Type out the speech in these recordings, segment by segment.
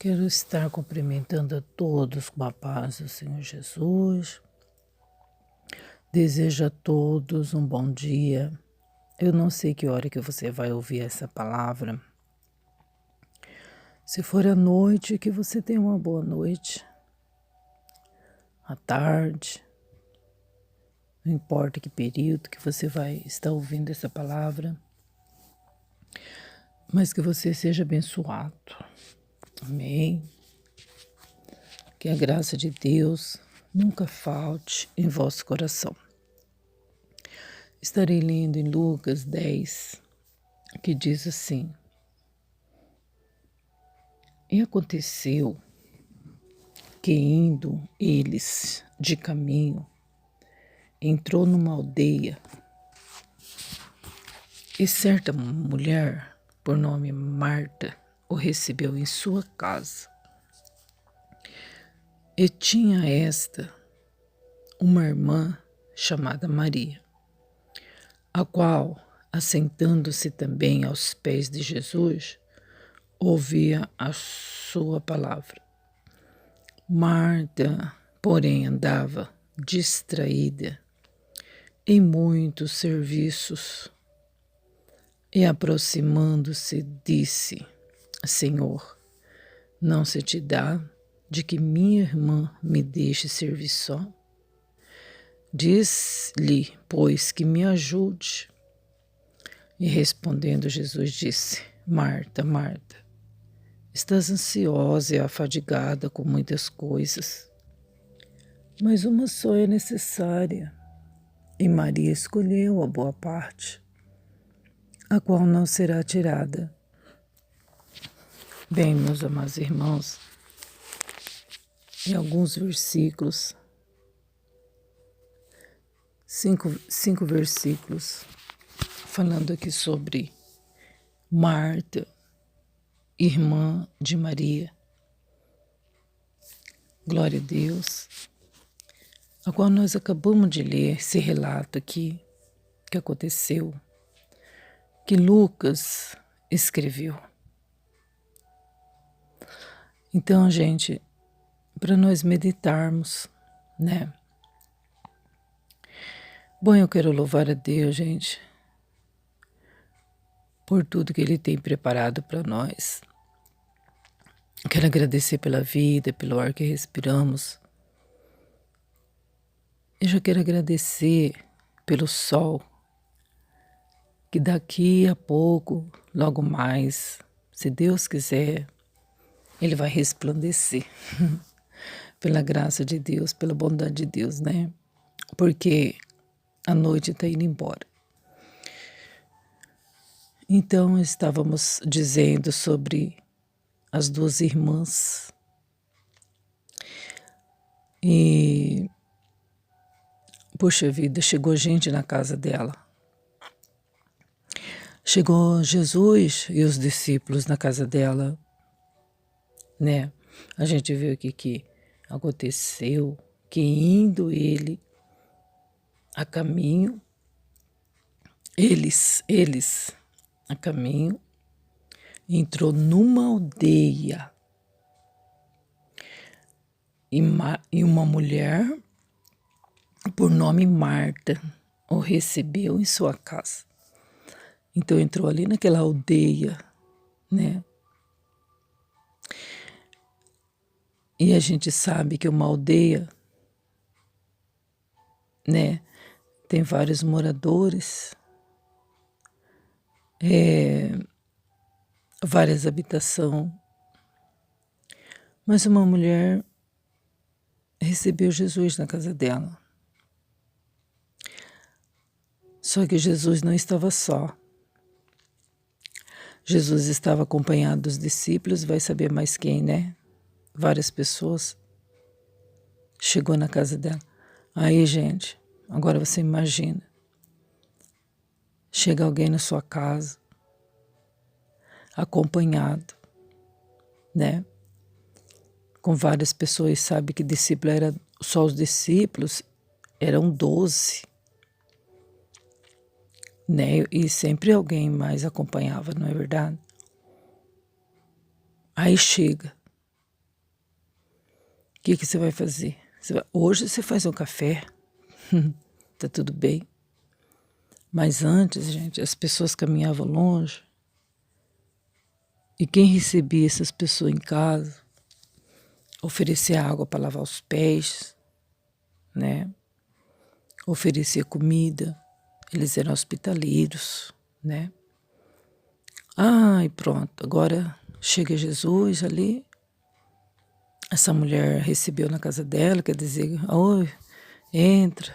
Quero estar cumprimentando a todos com a paz do Senhor Jesus. Desejo a todos um bom dia. Eu não sei que hora que você vai ouvir essa palavra. Se for à noite, que você tenha uma boa noite. À tarde. Não importa que período que você vai estar ouvindo essa palavra. Mas que você seja abençoado. Amém. Que a graça de Deus nunca falte em vosso coração. Estarei lendo em Lucas 10, que diz assim: E aconteceu que, indo eles de caminho, entrou numa aldeia, e certa mulher, por nome Marta, o recebeu em sua casa. E tinha esta uma irmã chamada Maria, a qual, assentando-se também aos pés de Jesus, ouvia a sua palavra. Marta, porém, andava distraída em muitos serviços e, aproximando-se, disse: Senhor, não se te dá de que minha irmã me deixe servir só? Diz-lhe, pois, que me ajude. E respondendo, Jesus disse: Marta, Marta, estás ansiosa e afadigada com muitas coisas, mas uma só é necessária. E Maria escolheu a boa parte, a qual não será tirada. Bem, meus amados irmãos, em alguns versículos, cinco versículos, falando aqui sobre Marta, irmã de Maria. Glória a Deus. A qual nós acabamos de ler esse relato aqui, que aconteceu, que Lucas escreveu. Então, gente, para nós meditarmos, né? Bom, eu quero louvar a Deus, gente, por tudo que Ele tem preparado para nós. Quero agradecer pela vida, pelo ar que respiramos. Eu já quero agradecer pelo sol, que daqui a pouco, logo mais, se Deus quiser, ele vai resplandecer. Pela graça de Deus, pela bondade de Deus, né? Porque a noite está indo embora. Então, estávamos dizendo sobre as duas irmãs. E, poxa vida, chegou gente na casa dela. Chegou Jesus e os discípulos na casa dela, né? A gente viu aqui que aconteceu que, indo ele a caminho, eles a caminho, entrou numa aldeia e uma mulher por nome Marta o recebeu em sua casa. Então entrou ali naquela aldeia, né? E a gente sabe que uma aldeia, né, tem vários moradores, várias habitações. Mas uma mulher recebeu Jesus na casa dela. Só que Jesus não estava só. Jesus estava acompanhado dos discípulos, vai saber mais quem, né? Várias pessoas. Chegou na casa dela. Aí, gente, agora você imagina. Chega alguém na sua casa, acompanhado, né? Com várias pessoas, sabe que discípulo era só os discípulos, eram 12. Né? E sempre alguém mais acompanhava, não é verdade? Aí chega que você vai fazer? Hoje você faz um café, tá tudo bem. Mas antes, gente, as pessoas caminhavam longe e quem recebia essas pessoas em casa oferecia água para lavar os pés, né? Oferecia comida, eles eram hospitaleiros, né? E pronto, agora chega Jesus ali, essa mulher recebeu na casa dela, quer dizer, oi, entra,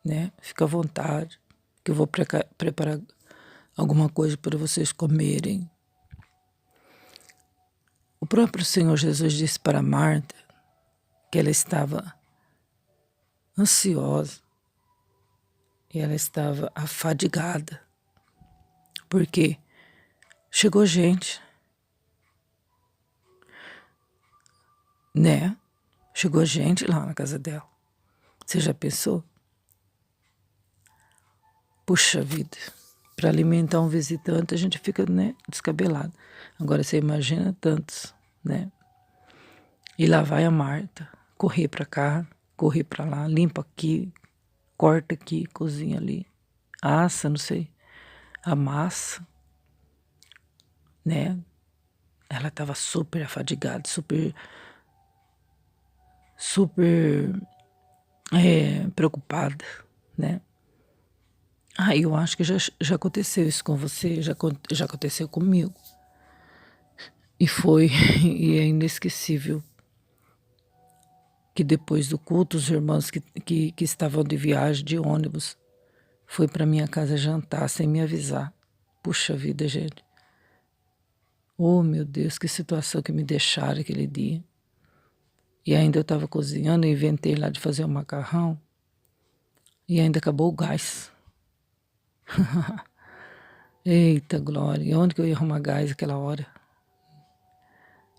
né? Fica à vontade, que eu vou preparar alguma coisa para vocês comerem. O próprio Senhor Jesus disse para Marta que ela estava ansiosa e ela estava afadigada, porque chegou gente, né? Chegou gente lá na casa dela. Você já pensou? Puxa vida, para alimentar um visitante a gente fica, né, descabelado. Agora você imagina tantos, né? E lá vai a Marta, correr para cá, correr para lá, limpa aqui, corta aqui, cozinha ali, assa, não sei, amassa, né? Ela estava super afadigada, super preocupada, né? Eu acho que já aconteceu isso com você, já aconteceu comigo. E foi, e é inesquecível que depois do culto, os irmãos que estavam de viagem, de ônibus, foi para minha casa jantar sem me avisar. Puxa vida, gente. Oh, meu Deus, que situação que me deixaram aquele dia. E ainda eu estava cozinhando, eu inventei lá de fazer um macarrão e ainda acabou o gás. Eita, glória. E onde que eu ia arrumar gás aquela hora?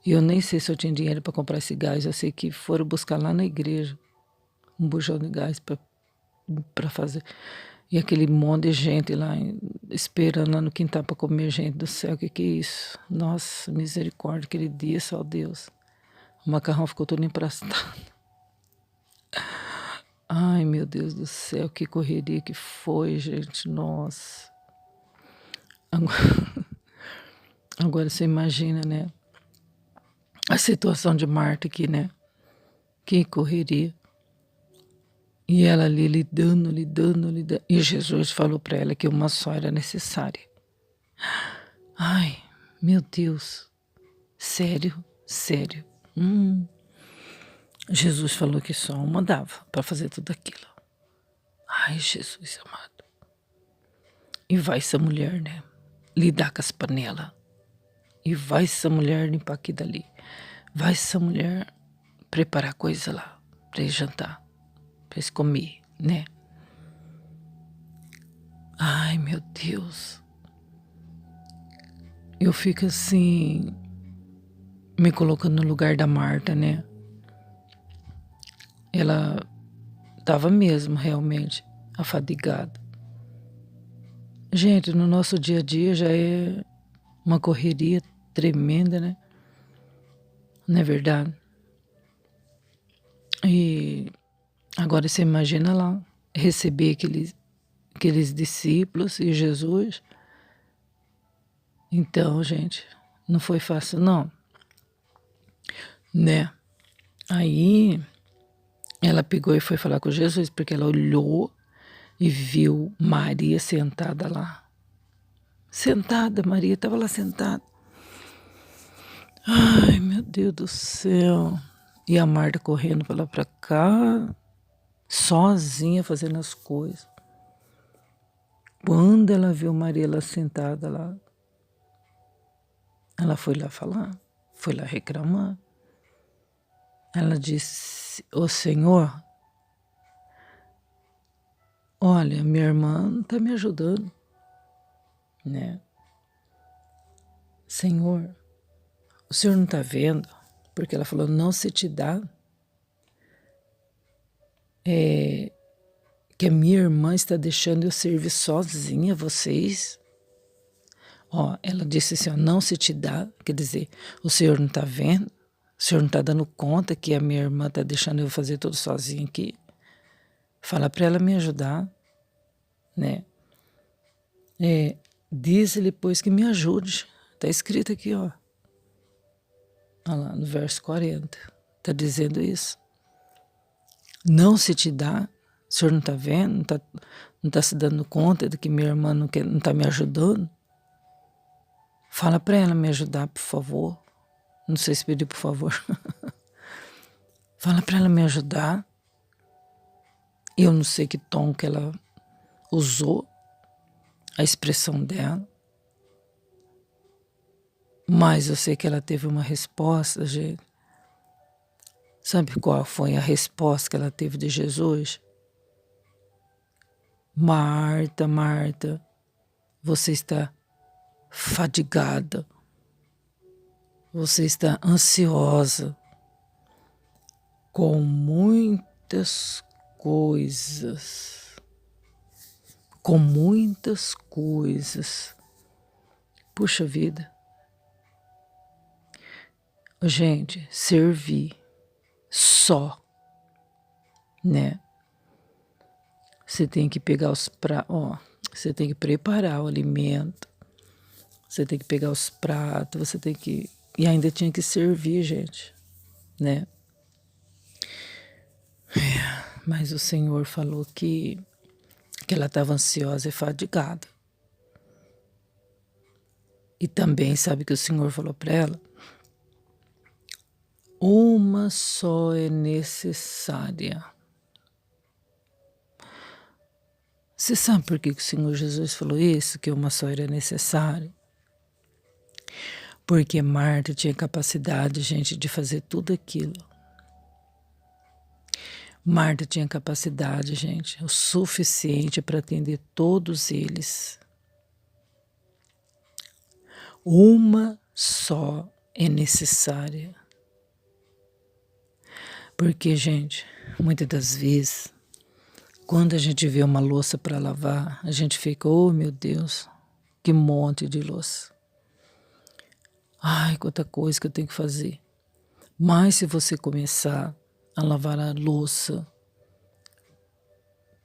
E eu nem sei se eu tinha dinheiro para comprar esse gás. Eu sei que foram buscar lá na igreja um bujão de gás para fazer. E aquele monte de gente lá esperando lá no quintal para comer. Gente do céu, o que é isso? Nossa, misericórdia, aquele dia, só Deus. O macarrão ficou todo emprestado. Ai, meu Deus do céu, que correria que foi, gente. Nossa. Agora você imagina, né? A situação de Marta aqui, né? Que correria. E ela ali lidando. E Jesus falou para ela que uma só era necessária. Ai, meu Deus. Sério. Jesus falou que só uma dava para fazer tudo aquilo. Ai, Jesus amado. E vai essa mulher, né? Lidar com as panelas. E vai essa mulher limpar aqui dali. Vai essa mulher preparar coisa lá para eles jantar, para eles comer, né? Ai, meu Deus. Eu fico assim, me colocando no lugar da Marta, né? Ela estava mesmo realmente afadigada. Gente, no nosso dia a dia já é uma correria tremenda, né? Não é verdade? E agora você imagina lá, receber aqueles discípulos e Jesus. Então, gente, não foi fácil não, né? Aí ela pegou e foi falar com Jesus, porque ela olhou e viu Maria sentada lá. Maria estava lá sentada. Ai, meu Deus do céu. E a Marta correndo para lá para cá, sozinha fazendo as coisas. Quando ela viu Maria lá sentada lá, ela foi lá falar, foi lá reclamar. Ela disse, ô Senhor, olha, minha irmã não está me ajudando, né? Senhor, o Senhor não está vendo? Porque ela falou, não se te dá que a minha irmã está deixando eu servir sozinha vocês. Ela disse assim, não se te dá, quer dizer, o Senhor não está vendo? O senhor não está dando conta que a minha irmã está deixando eu fazer tudo sozinha aqui? Fala para ela me ajudar, né? Diz-lhe, pois, que me ajude. Está escrito aqui, ó. Olha lá, no verso 40. Está dizendo isso. Não se te dá. O senhor não está vendo? Não tá se dando conta de que minha irmã não está me ajudando? Fala para ela me ajudar, por favor. Não sei se pedir por favor. Fala para ela me ajudar. Eu não sei que tom que ela usou, a expressão dela. Mas eu sei que ela teve uma resposta, gente. Sabe qual foi a resposta que ela teve de Jesus? Marta, Marta, você está fadigada. Você está ansiosa com muitas coisas. Com muitas coisas. Puxa vida. Gente, servir só, né? Você tem que pegar os pratos, você tem que preparar o alimento, você tem que pegar os pratos, você tem que... E ainda tinha que servir, gente, né? Mas o Senhor falou que ela estava ansiosa e fadigada. E também, sabe que o Senhor falou para ela? Uma só é necessária. Você sabe por que o Senhor Jesus falou isso? Que uma só era necessária? Porque Marta tinha capacidade, gente, de fazer tudo aquilo. Marta tinha capacidade, gente, o suficiente para atender todos eles. Uma só é necessária. Porque, gente, muitas das vezes, quando a gente vê uma louça para lavar, a gente fica, oh meu Deus, que monte de louça. Ai, quanta coisa que eu tenho que fazer. Mas se você começar a lavar a louça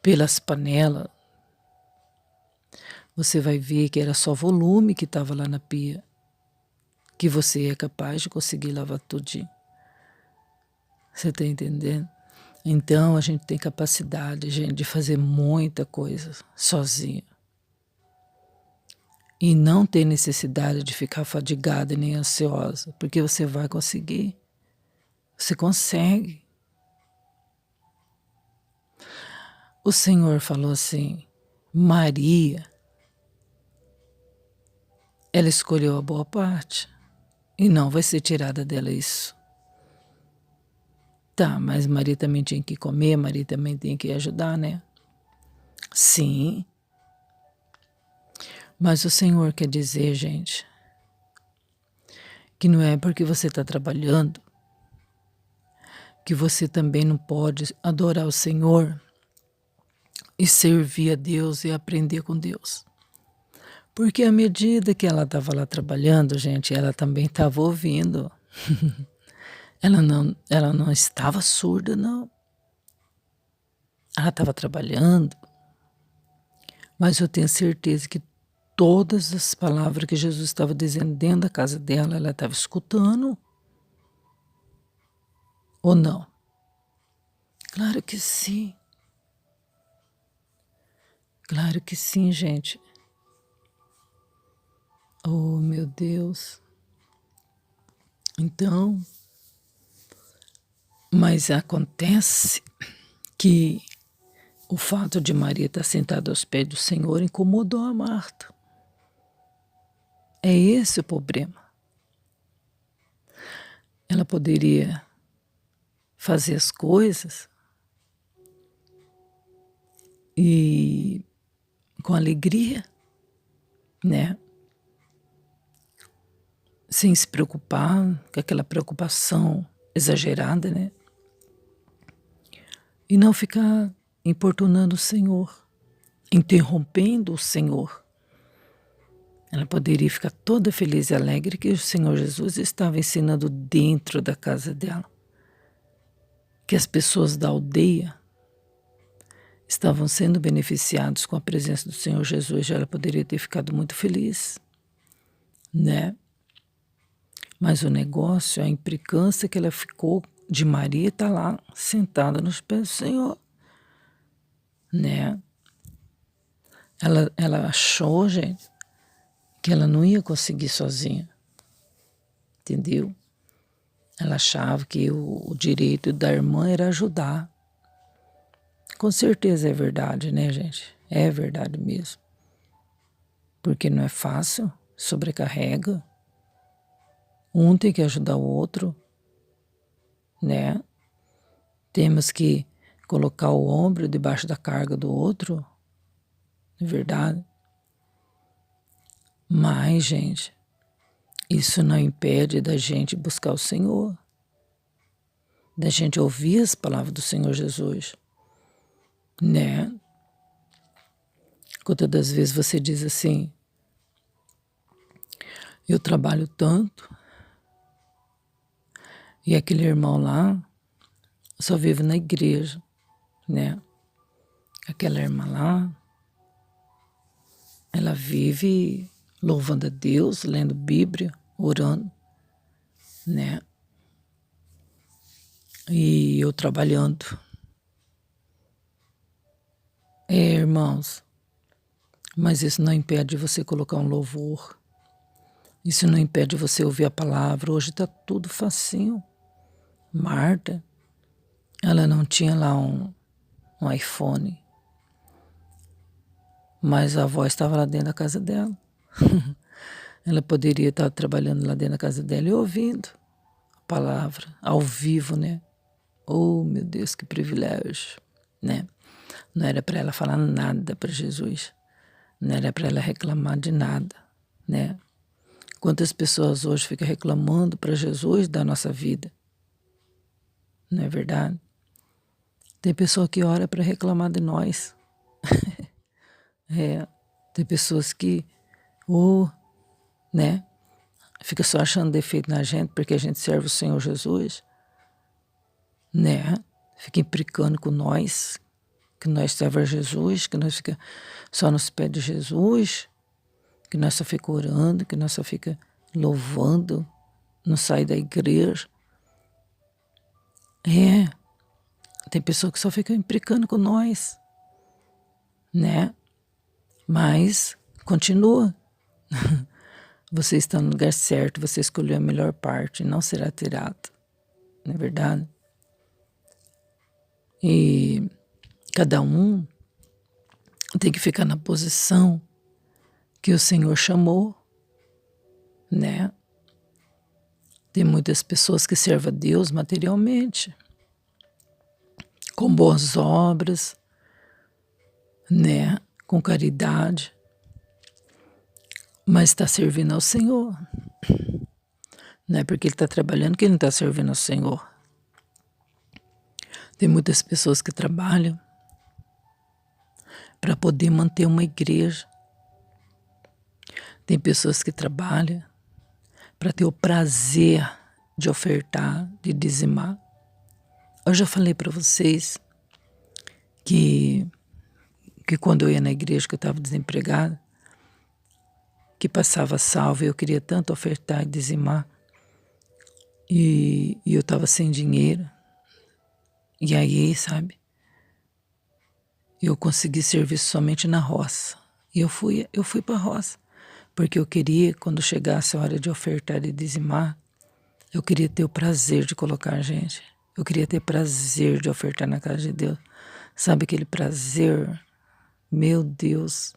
pelas panelas, você vai ver que era só volume que estava lá na pia, que você é capaz de conseguir lavar tudinho. Você está entendendo? Então a gente tem capacidade, gente, de fazer muita coisa sozinha. E não tem necessidade de ficar fadigada nem ansiosa, porque você vai conseguir. Você consegue. O Senhor falou assim, Maria, ela escolheu a boa parte e não vai ser tirada dela isso. Tá, mas Maria também tinha que comer, Maria também tinha que ajudar, né? Sim. Mas o Senhor quer dizer, gente, que não é porque você está trabalhando que você também não pode adorar o Senhor e servir a Deus e aprender com Deus. Porque à medida que ela estava lá trabalhando, gente, ela também estava ouvindo. Ela não estava surda, não. Ela estava trabalhando. Mas eu tenho certeza que todas as palavras que Jesus estava dizendo dentro da casa dela, ela estava escutando. Ou não? Claro que sim. Claro que sim, gente. Oh, meu Deus. Então, mas acontece que o fato de Maria estar sentada aos pés do Senhor incomodou a Marta. É esse o problema. Ela poderia fazer as coisas e com alegria, né? Sem se preocupar, com aquela preocupação exagerada, né? E não ficar importunando o Senhor, interrompendo o Senhor. Ela poderia ficar toda feliz e alegre que o Senhor Jesus estava ensinando dentro da casa dela. Que as pessoas da aldeia estavam sendo beneficiados com a presença do Senhor Jesus. Ela poderia ter ficado muito feliz, né? Mas o negócio, a implicância que ela ficou de Maria está lá sentada nos pés do Senhor, né? Ela achou, gente, que ela não ia conseguir sozinha, entendeu? Ela achava que o direito da irmã era ajudar. Com certeza é verdade, né, gente? É verdade mesmo. Porque não é fácil, sobrecarrega. Um tem que ajudar o outro, né? Temos que colocar o ombro debaixo da carga do outro, é verdade? Mas, gente, isso não impede da gente buscar o Senhor, da gente ouvir as palavras do Senhor Jesus, né? Quantas das vezes você diz assim, eu trabalho tanto, e aquele irmão lá só vive na igreja, né? Aquela irmã lá, ela vive louvando a Deus, lendo Bíblia, orando, né? E eu trabalhando. Irmãos, mas isso não impede você colocar um louvor. Isso não impede você ouvir a palavra. Hoje está tudo facinho. Marta, ela não tinha lá um iPhone, mas a avó estava lá dentro da casa dela. Ela poderia estar trabalhando lá dentro da casa dela e ouvindo a palavra, ao vivo, né? Oh, meu Deus, que privilégio, né? Não era para ela falar nada para Jesus. Não era para ela reclamar de nada, né? Quantas pessoas hoje ficam reclamando para Jesus da nossa vida? Não é verdade? Tem pessoa que ora para reclamar de nós. Tem pessoas que, né? Fica só achando defeito na gente porque a gente serve o Senhor Jesus, né? Fica implicando com nós, que nós servemos a Jesus, que nós fica só nos pés de Jesus, que nós só fica orando, que nós só fica louvando, não sai da igreja. Tem pessoa que só fica implicando com nós, né? Mas continua. Você está no lugar certo, você escolheu a melhor parte, não será tirado. Não é verdade? E cada um tem que ficar na posição que o Senhor chamou, né? Tem muitas pessoas que servem a Deus materialmente, com boas obras, né? Com caridade, mas está servindo ao Senhor. Não é porque ele está trabalhando que ele não está servindo ao Senhor. Tem muitas pessoas que trabalham para poder manter uma igreja. Tem pessoas que trabalham para ter o prazer de ofertar, de dizimar. Eu já falei para vocês que quando eu ia na igreja, que eu estava desempregada, que passava salvo, eu queria tanto ofertar e dizimar, e eu estava sem dinheiro. E aí, sabe, eu consegui serviço somente na roça. E eu fui para a roça, porque eu queria, quando chegasse a hora de ofertar e dizimar, eu queria ter o prazer de colocar a gente. Eu queria ter prazer de ofertar na casa de Deus. Sabe aquele prazer? Meu Deus!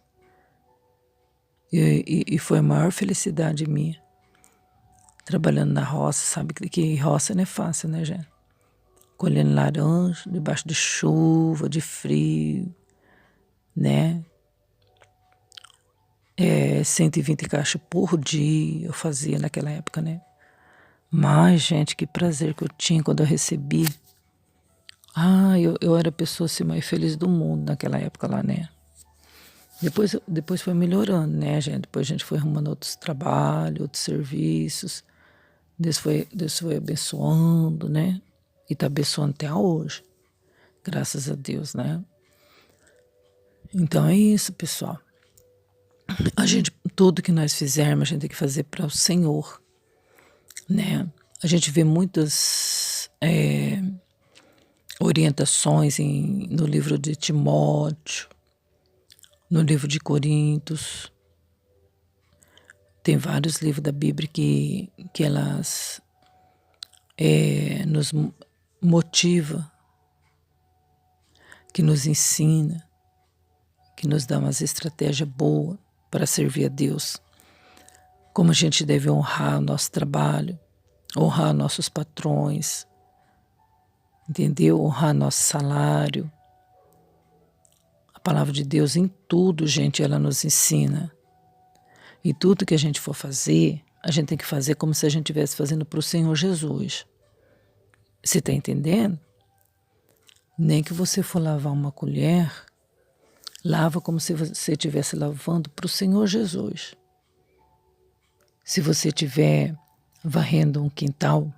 E foi a maior felicidade minha. Trabalhando na roça, sabe que roça não é fácil, né, gente? Colhendo laranja, debaixo de chuva, de frio, né? 120 caixas por dia eu fazia naquela época, né? Mas, gente, que prazer que eu tinha quando eu recebi. Eu era a pessoa assim, mais feliz do mundo naquela época lá, né? Depois foi melhorando, né, gente? Depois a gente foi arrumando outros trabalhos, outros serviços. Deus foi abençoando, né? E está abençoando até hoje. Graças a Deus, né? Então é isso, pessoal. Tudo que nós fizermos, a gente tem que fazer para o Senhor, né? A gente vê muitas orientações no livro de Timóteo, no livro de Coríntios. Tem vários livros da Bíblia que elas nos motiva, que nos ensina, que nos dá umas estratégias boas para servir a Deus. Como a gente deve honrar o nosso trabalho, honrar nossos patrões, entendeu? Honrar nosso salário. A palavra de Deus em tudo, gente, ela nos ensina. E tudo que a gente for fazer, a gente tem que fazer como se a gente estivesse fazendo para o Senhor Jesus. Você está entendendo? Nem que você for lavar uma colher, lava como se você estivesse lavando para o Senhor Jesus. Se você estiver varrendo um quintal,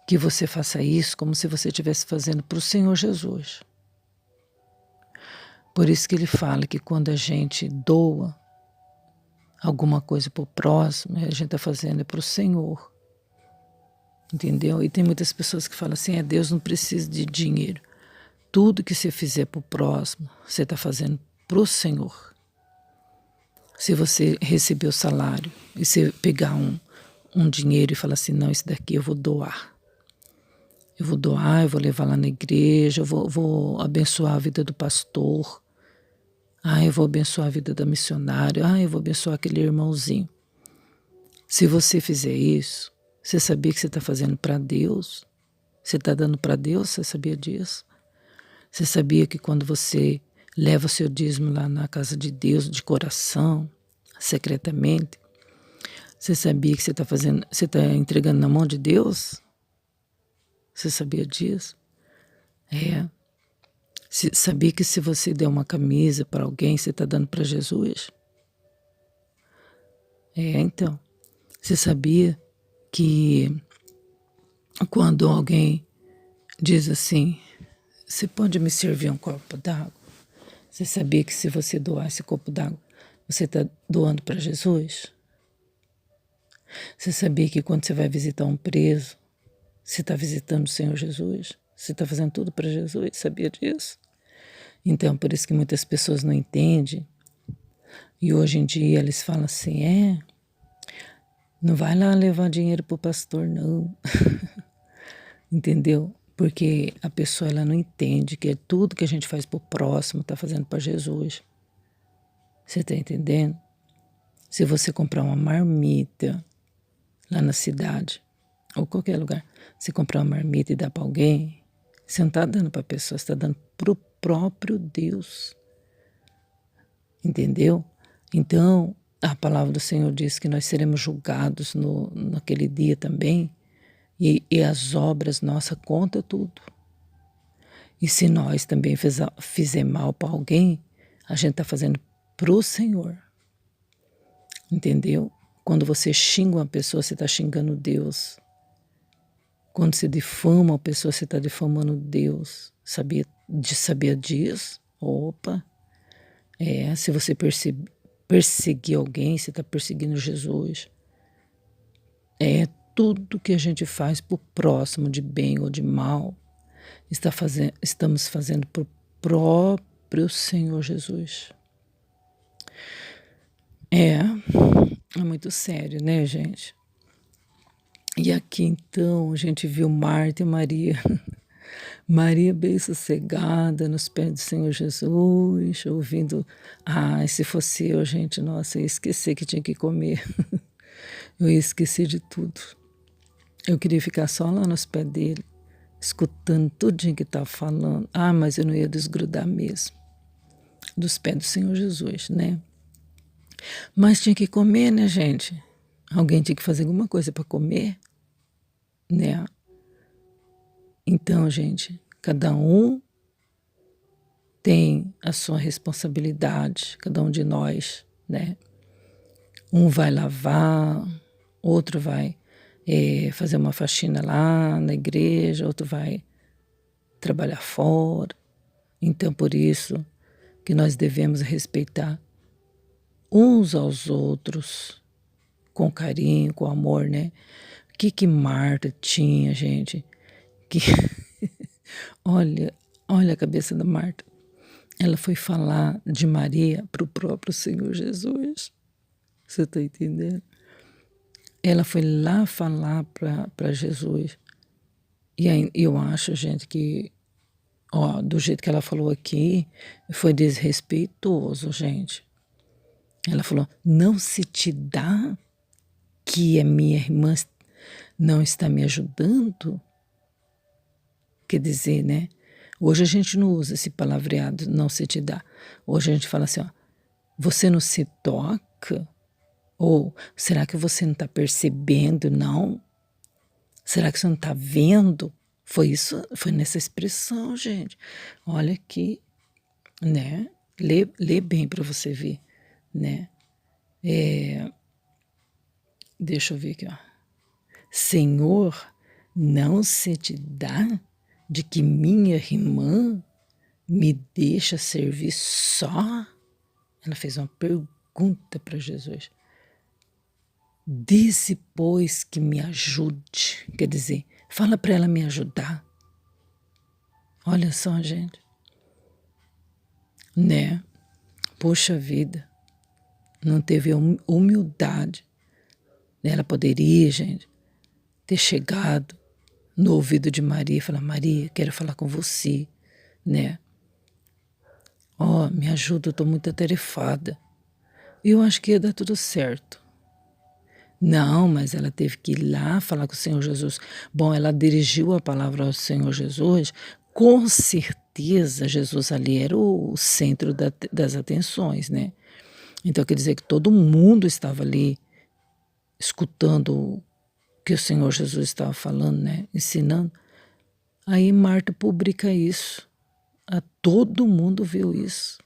que você faça isso como se você estivesse fazendo para o Senhor Jesus. Por isso que ele fala que quando a gente doa alguma coisa para o próximo, a gente está fazendo para o Senhor. Entendeu? E tem muitas pessoas que falam assim, Deus não precisa de dinheiro. Tudo que você fizer para o próximo, você está fazendo para o Senhor. Se você receber o salário e você pegar um dinheiro e falar assim, não, isso daqui eu vou doar. Eu vou doar, eu vou levar lá na igreja, eu vou abençoar a vida do pastor. Eu vou abençoar a vida da missionária. Eu vou abençoar aquele irmãozinho. Se você fizer isso, você sabia que você está fazendo para Deus? Você está dando para Deus? Você sabia disso? Você sabia que quando você leva o seu dízimo lá na casa de Deus, de coração, secretamente, você sabia que você está entregando na mão de Deus? Você sabia disso? Sabia que se você der uma camisa para alguém, você está dando para Jesus? Então. Você sabia que quando alguém diz assim, você pode me servir um copo d'água? Você sabia que se você doar esse copo d'água, você está doando para Jesus? Você sabia que quando você vai visitar um preso, você está visitando o Senhor Jesus? Você está fazendo tudo para Jesus? Sabia disso? Então, por isso que muitas pessoas não entendem. E hoje em dia eles falam assim, não vai lá levar dinheiro para o pastor, não. Entendeu? Porque a pessoa ela não entende que tudo que a gente faz para o próximo está fazendo para Jesus. Você está entendendo? Se você comprar uma marmita lá na cidade, ou qualquer lugar, se comprar uma marmita e dar para alguém, você não está dando para a pessoa, você está dando para o próprio Deus. Entendeu? Então, a palavra do Senhor diz que nós seremos julgados naquele dia também, e as obras nossas contam tudo. E se nós também fizer mal para alguém, a gente está fazendo para o Senhor. Entendeu? Quando você xinga uma pessoa, você está xingando Deus. Quando você difama uma pessoa, você está difamando Deus. Sabia disso? Opa! Se você perseguir alguém, você está perseguindo Jesus. Tudo que a gente faz para o próximo, de bem ou de mal, estamos fazendo para o próprio Senhor Jesus. É muito sério, né, gente? E aqui, então, a gente viu Marta e Maria. Maria bem sossegada nos pés do Senhor Jesus, ouvindo. Se fosse eu, gente, nossa, eu ia esquecer que tinha que comer. Eu ia esquecer de tudo. Eu queria ficar só lá nos pés dele, escutando tudinho que estava falando. Mas eu não ia desgrudar mesmo dos pés do Senhor Jesus, né? Mas tinha que comer, né, gente? Alguém tinha que fazer alguma coisa para comer, né? Então, gente, cada um tem a sua responsabilidade, cada um de nós, né? Um vai lavar, outro vai fazer uma faxina lá na igreja, outro vai trabalhar fora. Então, por isso que nós devemos respeitar uns aos outros com carinho, com amor, né? O que Marta tinha, gente? Que olha a cabeça da Marta. Ela foi falar de Maria para o próprio Senhor Jesus. Você está entendendo? Ela foi lá falar para Jesus. E aí, eu acho, gente, que do jeito que ela falou aqui, foi desrespeitoso, gente. Ela falou, não se te dá que a minha irmã não está me ajudando? Quer dizer, né? Hoje a gente não usa esse palavreado, não se te dá. Hoje a gente fala assim, ó, você não se toca? Ou será que você não está percebendo, não? Será que você não está vendo? Foi isso, foi nessa expressão, gente. Olha aqui, né? Lê bem para você ver, né? Deixa eu ver aqui, ó. Senhor, não se te dá de que minha irmã me deixa servir só? Ela fez uma pergunta para Jesus. Disse, pois, que me ajude. Quer dizer, fala para ela me ajudar. Olha só, gente. Né? Poxa vida. Não teve humildade. Ela poderia, gente, ter chegado no ouvido de Maria e falar, Maria, quero falar com você, né? Me ajuda, eu estou muito atarefada. E eu acho que ia dar tudo certo. Não, mas ela teve que ir lá falar com o Senhor Jesus. Bom, ela dirigiu a palavra ao Senhor Jesus. Com certeza, Jesus ali era o centro das atenções, né? Então, quer dizer que todo mundo estava ali escutando o que o Senhor Jesus estava falando, né? Ensinando. Aí Marta publica isso. Todo mundo viu isso.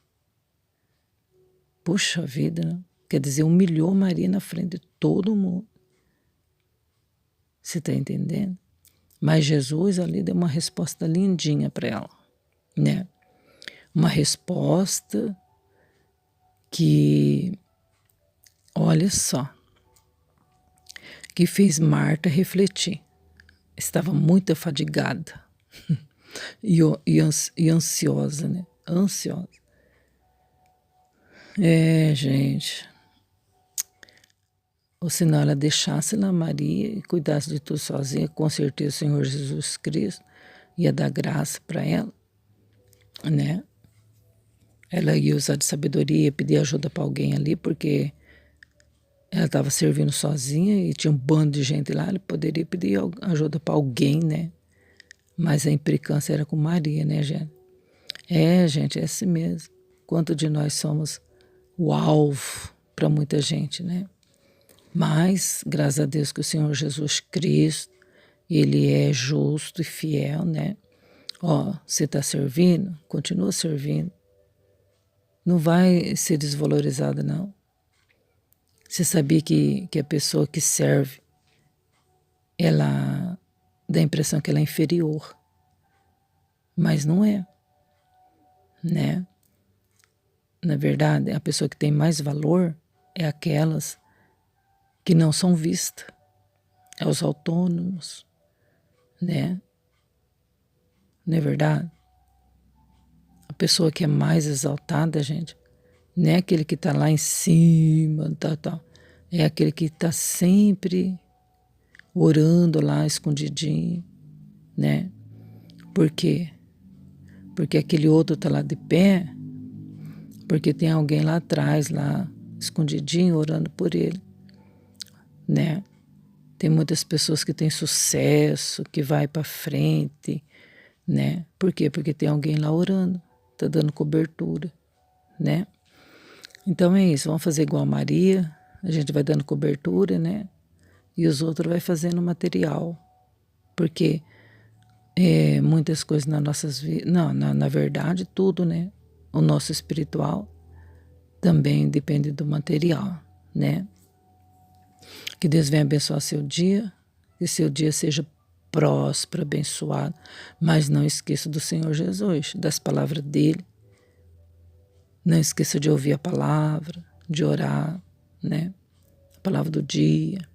Puxa vida, né? Quer dizer, humilhou Maria na frente de todo mundo. Você está entendendo? Mas Jesus ali deu uma resposta lindinha para ela, né? Uma resposta que, olha só, que fez Marta refletir. Estava muito afadigada e ansiosa, né? Ansiosa. Gente. Ou senão ela deixasse lá Maria e cuidasse de tudo sozinha, com certeza o Senhor Jesus Cristo ia dar graça para ela, né? Ela ia usar de sabedoria, pedir ajuda para alguém ali, porque ela estava servindo sozinha e tinha um bando de gente lá, ela poderia pedir ajuda para alguém, né? Mas a implicância era com Maria, né, gente? Gente, é assim mesmo. Quanto de nós somos o alvo para muita gente, né? Mas, graças a Deus que o Senhor Jesus Cristo, Ele é justo e fiel, né? Você está servindo? Continua servindo. Não vai ser desvalorizada, não. Você sabia que a pessoa que serve, ela dá a impressão que ela é inferior. Mas não é, né? Na verdade, a pessoa que tem mais valor é aquelas que não são vistas. É os autônomos, né? Não é verdade? A pessoa que é mais exaltada, gente, não é aquele que está lá em cima, tal. É aquele que está sempre orando lá, escondidinho, né? Por quê? Porque aquele outro está lá de pé, porque tem alguém lá atrás, lá, escondidinho, orando por ele, né? Tem muitas pessoas que têm sucesso, que vai para frente, né? Por quê? Porque tem alguém lá orando, tá dando cobertura, né? Então é isso, vamos fazer igual a Maria, a gente vai dando cobertura, né? E os outros vai fazendo material, porque muitas coisas nas nossas vidas, não, na verdade tudo, né? o nosso espiritual também depende do material, né? Que Deus venha abençoar seu dia, que seu dia seja próspero, abençoado, mas não esqueça do Senhor Jesus, das palavras dele. Não esqueça de ouvir a palavra, de orar, né? A palavra do dia,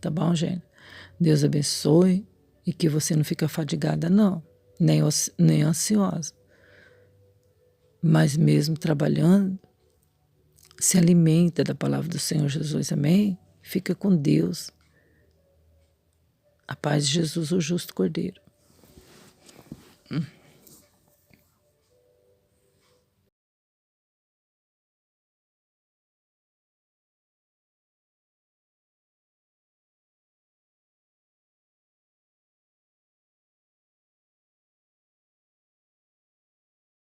tá bom, gente? Deus abençoe e que você não fique fadigada, não, nem ansiosa. Mas mesmo trabalhando, se alimenta da palavra do Senhor Jesus, amém? Fica com Deus. A paz de Jesus, o justo Cordeiro.